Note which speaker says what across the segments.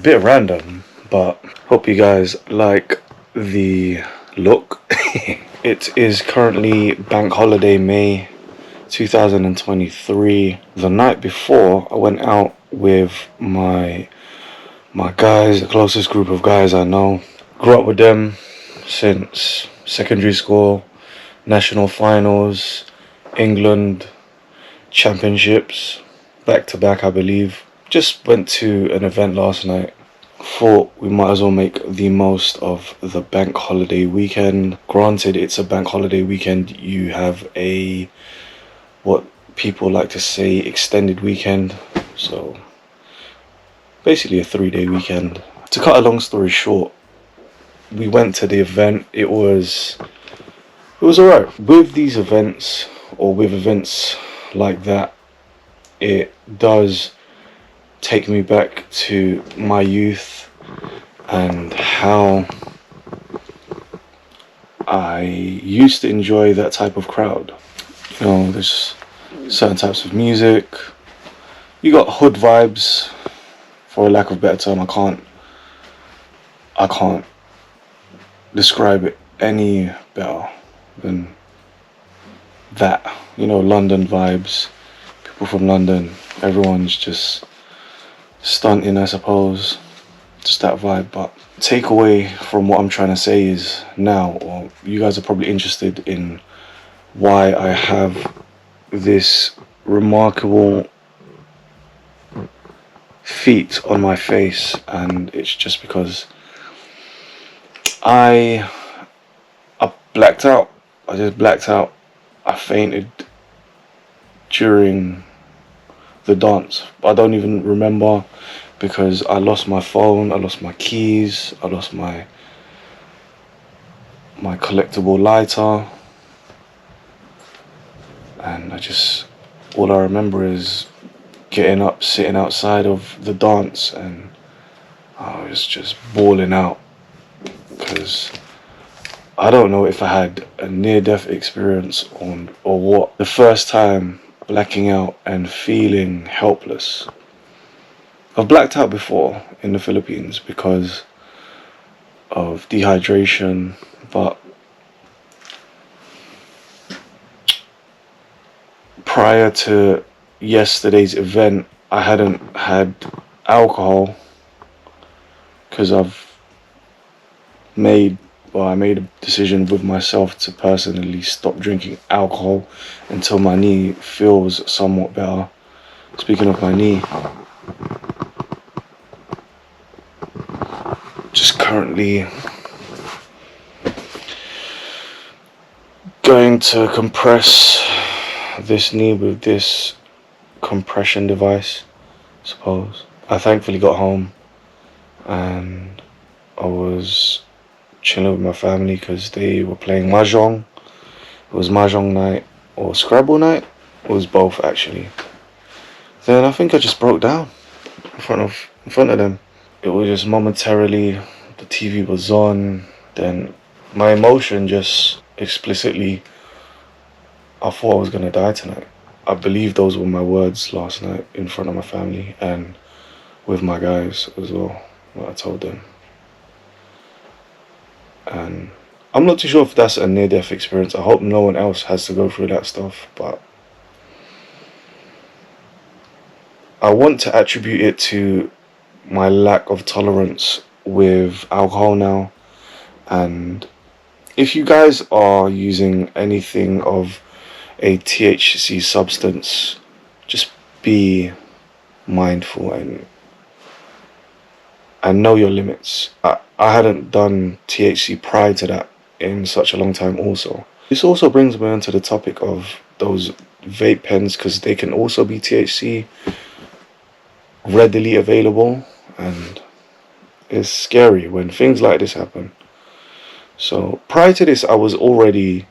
Speaker 1: Bit random, but hope you guys like the look. It is currently Bank Holiday May 2023. The night before, I went out with my guys, the closest group of guys I know. Grew up with them since secondary school, national finals, England championships, back to back I believe. Just went to an event last night. Thought we might as well make the most of the bank holiday weekend. Granted, it's a bank holiday weekend. You have what people like to say, extended weekend. So basically a 3-day weekend. To cut a long story short, we went to the event. It was alright. With these events, or with events like that, it does take me back to my youth and how I used to enjoy that type of crowd. You know, there's certain types of music. You got hood vibes, for a lack of a better term. I can't describe it any better than that. You know, London vibes, people from London, everyone's just stunting, I suppose, just that vibe. But takeaway from what I'm trying to say is now, or you guys are probably interested in why I have this remarkable feat on my face, and it's just because I blacked out. I just blacked out. I fainted during the dance. I don't even remember because I lost my phone, I lost my keys, I lost my collectible lighter, and all I remember is getting up, sitting outside of the dance, and I was just bawling out because I don't know if I had a near-death experience or what. The first time blacking out and feeling helpless. I've blacked out before in the Philippines because of dehydration, but prior to yesterday's event, I hadn't had alcohol because I made a decision with myself to personally stop drinking alcohol until my knee feels somewhat better. Speaking of my knee, just currently going to compress this knee with this compression device, I suppose. I thankfully got home and I was chilling with my family because they were playing mahjong. It was mahjong night or Scrabble night. It was both actually. Then I think I just broke down in front of them. It was just momentarily, the TV was on, then my emotion just explicitly, I thought I was gonna die tonight. I believe those were my words last night in front of my family and with my guys as well, what I told them. And I'm not too sure if that's a near-death experience. I hope no one else has to go through that stuff, but I want to attribute it to my lack of tolerance with alcohol now. And if you guys are using anything of a THC substance, just be mindful and know your limits. I hadn't done THC prior to that in such a long time also. This also brings me onto the topic of those vape pens, because they can also be THC readily available, and it's scary when things like this happen. So prior to this, I was already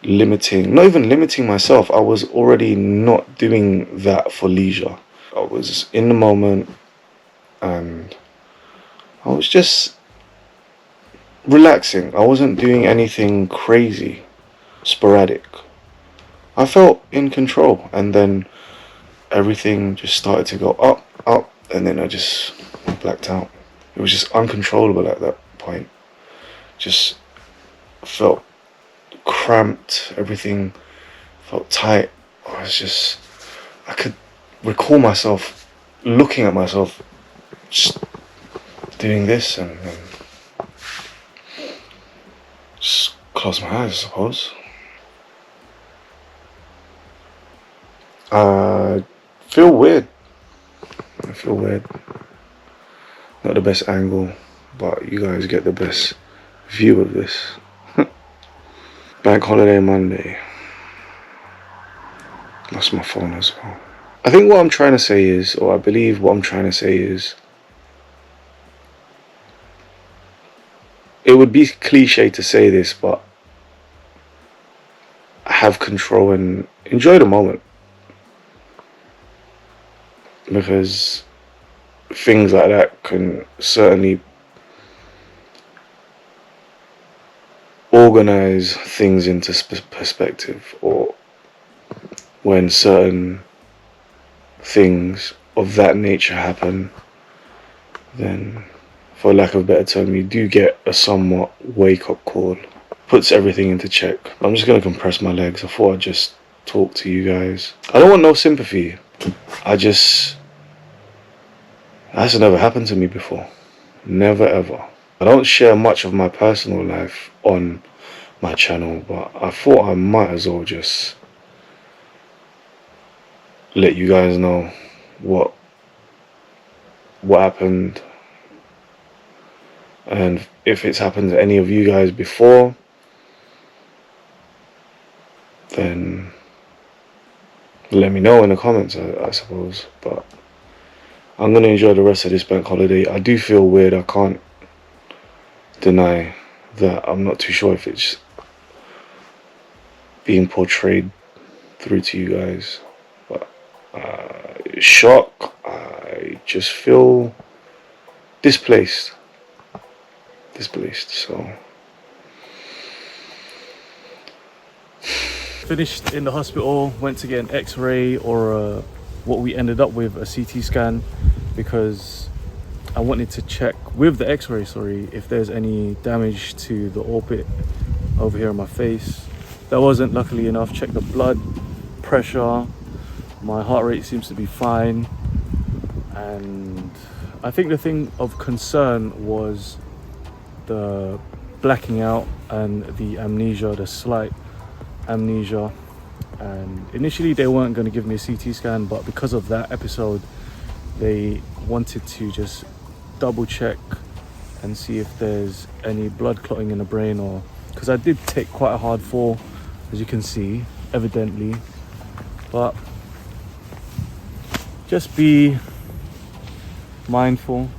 Speaker 1: not even limiting myself, I was already not doing that for leisure. I was in the moment and I was just relaxing. I wasn't doing anything crazy, sporadic. I felt in control, and then everything just started to go up, and then I just blacked out. It was just uncontrollable at that point. Just felt cramped. Everything felt tight. I could recall myself looking at myself just doing this and just close my eyes, I suppose. I feel weird. Not the best angle, but you guys get the best view of this. Bank holiday Monday. That's my phone as well. I think what I'm trying to say is, or I believe what I'm trying to say is, it would be cliche to say this, but have control and enjoy the moment. Because things like that can certainly organize things into perspective, or when certain things of that nature happen, then for lack of a better term, you do get a somewhat wake-up call. Puts everything into check. I'm just going to compress my legs. I thought I'd just talk to you guys. I don't want no sympathy. That's never happened to me before. Never ever. I don't share much of my personal life on my channel, but I thought I might as well just let you guys know what happened, and if it's happened to any of you guys before, then let me know in the comments, I suppose. But I'm gonna enjoy the rest of this bank holiday. I do feel weird. I can't deny that. I'm not too sure if it's being portrayed through to you guys, but shock. I just feel displaced. So finished in the hospital, went to get an x-ray, or what we ended up with, a CT scan, because I wanted to check with the x-ray, if there's any damage to the orbit over here on my face. That wasn't luckily enough. Check the blood pressure, my heart rate seems to be fine, and I think the thing of concern was the blacking out and the amnesia, the slight amnesia. And initially they weren't going to give me a CT scan, but because of that episode they wanted to just double check and see if there's any blood clotting in the brain, or because I did take quite a hard fall, as you can see, evidently. But just be mindful,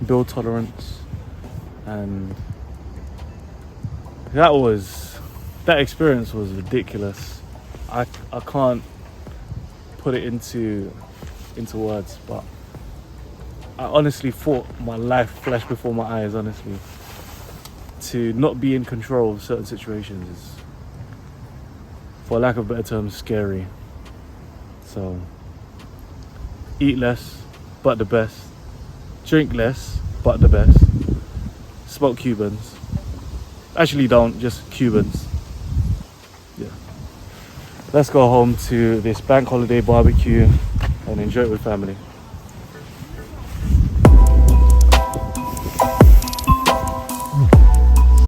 Speaker 1: build tolerance, and that experience was ridiculous. I can't put it into words, but I honestly thought my life flashed before my eyes. Honestly, to not be in control of certain situations is, for lack of a better term, scary. So eat less but the best, drink less but the best, smoke Cubans. Actually don't, just Cubans. Yeah. Let's go home to this bank holiday barbecue and enjoy it with family.